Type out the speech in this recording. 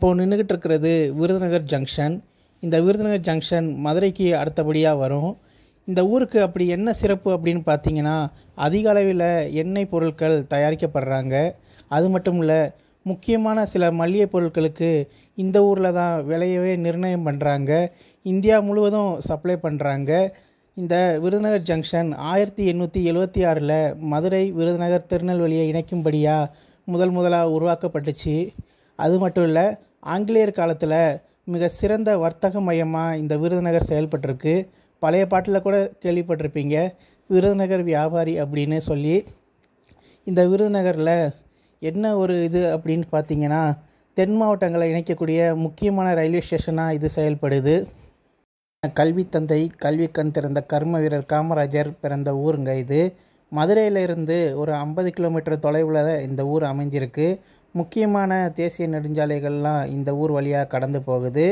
இப்போது நின்றுக்கிட்டு இருக்கிறது விருதுநகர் ஜங்ஷன். இந்த விருதுநகர் ஜங்ஷன் மதுரைக்கு அடுத்தபடியாக வரும். இந்த ஊருக்கு அப்படி என்ன சிறப்பு அப்படின்னு பார்த்தீங்கன்னா, அதிக அளவில் எண்ணெய் பொருட்கள் தயாரிக்கப்படுறாங்க. அது மட்டும் இல்லை, முக்கியமான சில மளிகை பொருட்களுக்கு இந்த ஊரில் தான் விலையவே நிர்ணயம் பண்ணுறாங்க. இந்தியா முழுவதும் சப்ளை பண்ணுறாங்க. இந்த விருதுநகர் ஜங்ஷன் 1876 மதுரை, விருதுநகர், திருநெல்வேலியை இணைக்கும்படியாக முதலாக உருவாக்கப்பட்டுச்சு. அது மட்டும் இல்லை, ஆங்கிலேயர் காலத்தில் மிக சிறந்த வர்த்தக மையமாக இந்த விருதுநகர் செயல்பட்டிருக்கு. பழைய பாட்டில் கூட கேள்விப்பட்டிருப்பீங்க, விருதுநகர் வியாபாரி அப்படின்னு சொல்லி. இந்த விருதுநகரில் என்ன ஒரு இது அப்படின்னு பார்த்தீங்கன்னா, தென் மாவட்டங்களை இணைக்கக்கூடிய முக்கியமான ரயில்வே ஸ்டேஷனாக இது செயல்படுது. கல்வி தந்தை, கல்வி கண் திறந்த கர்ம வீரர் காமராஜர் பிறந்த ஊருங்க இது. மதுரையிலிருந்து ஒரு 50 கிலோமீட்டர் தொலைவில் இந்த ஊர் அமைஞ்சிருக்கு. முக்கியமான தேசிய நெடுஞ்சாலைகள்லாம் இந்த ஊர் வழியாக கடந்து போகுது.